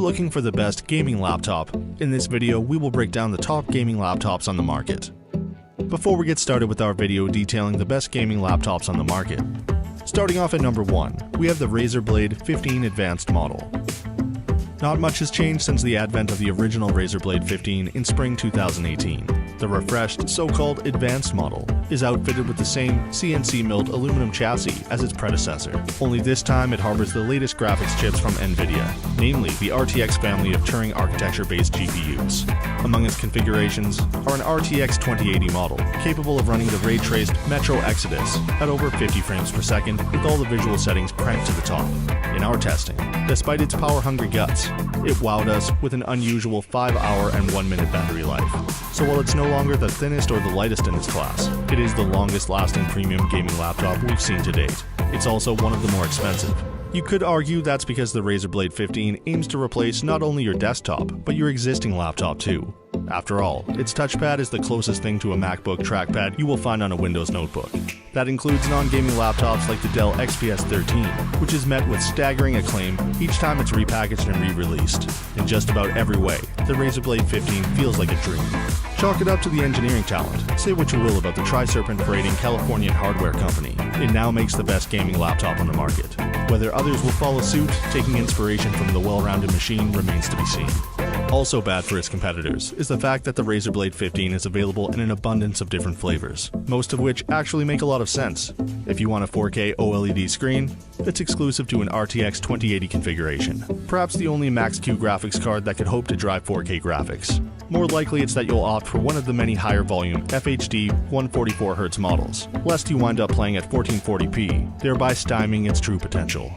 looking for the best gaming laptop? In this video, we will break down the top gaming laptops on the market. Before we get started with our video detailing the best gaming laptops on the market, starting off at number 1, we have the Razer Blade 15 Advanced model. Not much has changed since the advent of the original Razer Blade 15 in spring 2018. The refreshed, so-called Advanced model is outfitted with the same CNC milled aluminum chassis as its predecessor, only this time it harbors the latest graphics chips from Nvidia, namely the RTX family of Turing architecture-based GPUs. Among its configurations are an RTX 2080 model, capable of running the ray-traced Metro Exodus at over 50 frames per second with all the visual settings cranked to the top. In our testing, despite its power-hungry guts, it wowed us with an unusual 5-hour and 1-minute battery life. So while it's no longer the thinnest or the lightest in its class, it is the longest-lasting premium gaming laptop we've seen to date. It's also one of the more expensive. You could argue that's because the Razer Blade 15 aims to replace not only your desktop, but your existing laptop too. After all, its touchpad is the closest thing to a MacBook trackpad you will find on a Windows notebook. That includes non-gaming laptops like the Dell XPS 13, which is met with staggering acclaim each time it's repackaged and re-released. In just about every way, the Razer Blade 15 feels like a dream. Chalk it up to the engineering talent. Say what you will about the tri-serpent parading Californian hardware company, it now makes the best gaming laptop on the market. Whether others will follow suit, taking inspiration from the well-rounded machine remains to be seen. Also bad for its competitors is the fact that the Razer Blade 15 is available in an abundance of different flavors, most of which actually make a lot of sense. If you want a 4K OLED screen, it's exclusive to an RTX 2080 configuration, perhaps the only Max-Q graphics card that could hope to drive 4K graphics. More likely it's that you'll opt for one of the many higher volume FHD 144Hz models, lest you wind up playing at 1440p, thereby stymieing its true potential.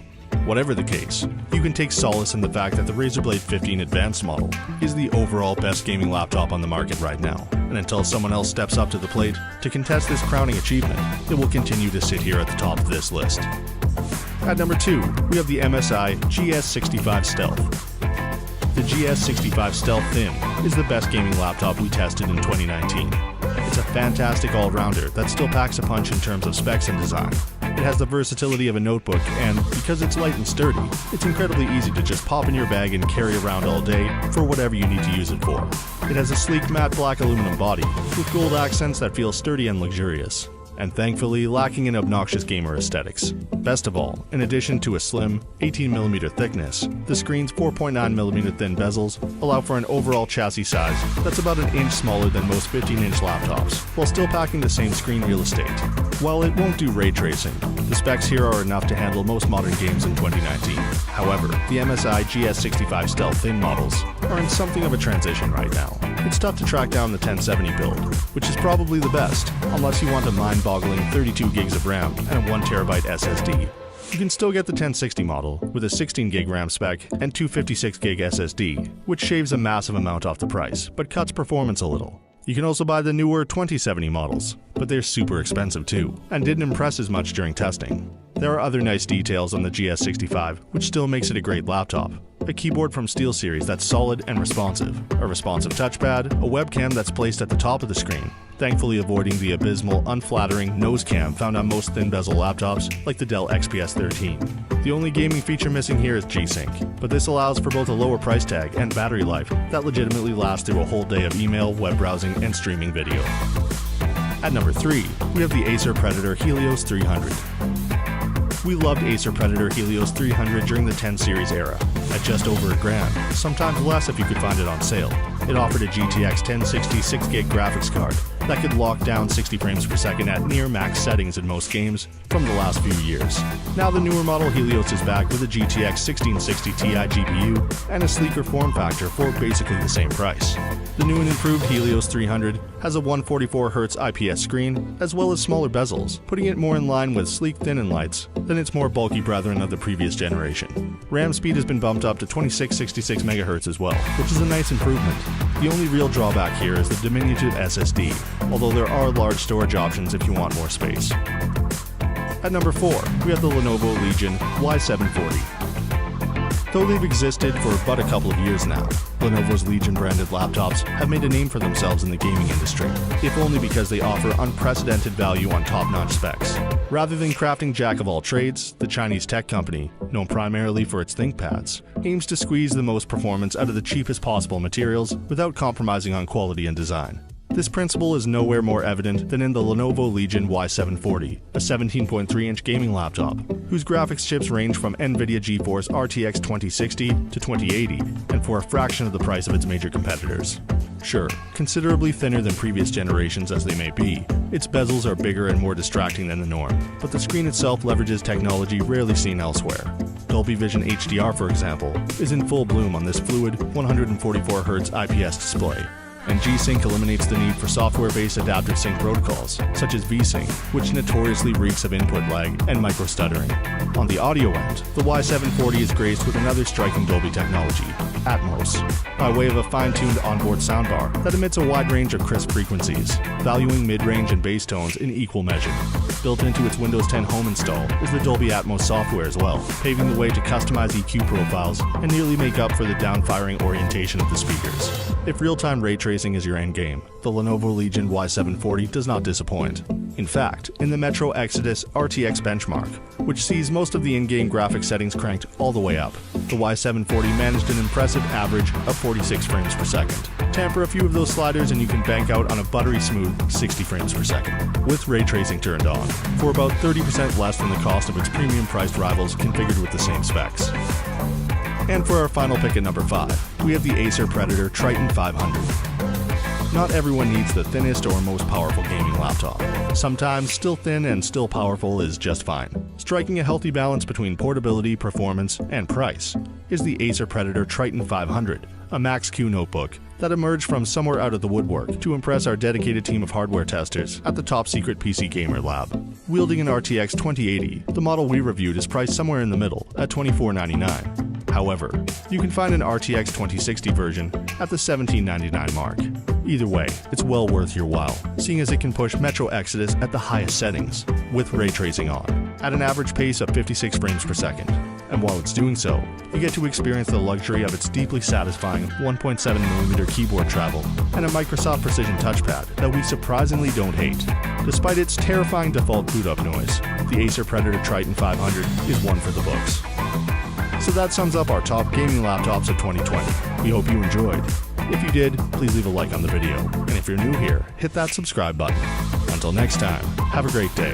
Whatever the case, you can take solace in the fact that the Razer Blade 15 Advanced model is the overall best gaming laptop on the market right now, and until someone else steps up to the plate to contest this crowning achievement, it will continue to sit here at the top of this list. At number 2, we have the MSI GS65 Stealth. The GS65 Stealth Thin is the best gaming laptop we tested in 2019. It's a fantastic all-rounder that still packs a punch in terms of specs and design. It has the versatility of a notebook, and because it's light and sturdy, it's incredibly easy to just pop in your bag and carry around all day for whatever you need to use it for. It has a sleek matte black aluminum body with gold accents that feel sturdy and luxurious, and thankfully lacking in obnoxious gamer aesthetics. Best of all, in addition to a slim 18mm thickness, the screen's 4.9mm thin bezels allow for an overall chassis size that's about an inch smaller than most 15-inch laptops, while still packing the same screen real estate. While it won't do ray tracing, the specs here are enough to handle most modern games in 2019. However, the MSI GS65 Stealth Thin models are in something of a transition right now. It's tough to track down the 1070 build, which is probably the best, unless you want a mind-boggling 32 gigs of RAM and a 1TB SSD. You can still get the 1060 model with a 16GB RAM spec and 256GB SSD, which shaves a massive amount off the price, but cuts performance a little. You can also buy the newer 2070 models, but they're super expensive too, and didn't impress as much during testing. There are other nice details on the GS65, which still makes it a great laptop. A keyboard from SteelSeries that's solid and responsive, a responsive touchpad, a webcam that's placed at the top of the screen, thankfully avoiding the abysmal, unflattering nose cam found on most thin bezel laptops like the Dell XPS 13. The only gaming feature missing here is G-Sync, but this allows for both a lower price tag and battery life that legitimately lasts through a whole day of email, web browsing, and streaming video. At number 3, we have the Acer Predator Helios 300. We loved Acer Predator Helios 300 during the 10 series era, at just over $1,000, sometimes less if you could find it on sale. It offered a GTX 1060 6GB graphics card that could lock down 60 frames per second at near max settings in most games from the last few years. Now the newer model Helios is back with a GTX 1660 Ti GPU and a sleeker form factor for basically the same price. The new and improved Helios 300 has a 144Hz IPS screen, as well as smaller bezels, putting it more in line with sleek thin and lights than its more bulky brethren of the previous generation. RAM speed has been bumped up to 2666 MHz as well, which is a nice improvement. The only real drawback here is the diminutive SSD, although there are large storage options if you want more space. At number 4, we have the Lenovo Legion Y740. Though they've existed for but a couple of years now, Lenovo's Legion-branded laptops have made a name for themselves in the gaming industry, if only because they offer unprecedented value on top-notch specs. Rather than crafting jack of all trades, the Chinese tech company, known primarily for its ThinkPads, aims to squeeze the most performance out of the cheapest possible materials without compromising on quality and design. This principle is nowhere more evident than in the Lenovo Legion Y740, a 17.3-inch gaming laptop, whose graphics chips range from Nvidia GeForce RTX 2060 to 2080, and for a fraction of the price of its major competitors. Sure, considerably thinner than previous generations as they may be, its bezels are bigger and more distracting than the norm, but the screen itself leverages technology rarely seen elsewhere. Dolby Vision HDR, for example, is in full bloom on this fluid 144Hz IPS display. And G-Sync eliminates the need for software-based adaptive sync protocols, such as V-Sync, which notoriously reeks of input lag and micro-stuttering. On the audio end, the Y740 is graced with another striking Dolby technology, Atmos, by way of a fine-tuned onboard soundbar that emits a wide range of crisp frequencies, valuing mid-range and bass tones in equal measure. Built into its Windows 10 Home install is the Dolby Atmos software as well, paving the way to customize EQ profiles and nearly make up for the down-firing orientation of the speakers. If real-time ray tracing is your endgame, the Lenovo Legion Y740 does not disappoint. In fact, in the Metro Exodus RTX benchmark, which sees most of the in-game graphics settings cranked all the way up, the Y740 managed an impressive average of 46 frames per second. Tamper a few of those sliders and you can bank out on a buttery smooth 60 frames per second, with ray tracing turned on, for about 30% less than the cost of its premium-priced rivals configured with the same specs. And for our final pick at number 5, we have the Acer Predator Triton 500. Not everyone needs the thinnest or most powerful gaming laptop. Sometimes still thin and still powerful is just fine. Striking a healthy balance between portability, performance, and price is the Acer Predator Triton 500, a Max-Q notebook that emerged from somewhere out of the woodwork to impress our dedicated team of hardware testers at the top-secret PC Gamer Lab. Wielding an RTX 2080, the model we reviewed is priced somewhere in the middle at $2499. However, you can find an RTX 2060 version at the $1799 mark. Either way, it's well worth your while, seeing as it can push Metro Exodus at the highest settings, with ray tracing on, at an average pace of 56 frames per second. And while it's doing so, you get to experience the luxury of its deeply satisfying 1.7mm keyboard travel and a Microsoft Precision touchpad that we surprisingly don't hate. Despite its terrifying default boot-up noise, the Acer Predator Triton 500 is one for the books. So that sums up our top gaming laptops of 2020. We hope you enjoyed. If you did, please leave a like on the video. And if you're new here, hit that subscribe button. Until next time, have a great day.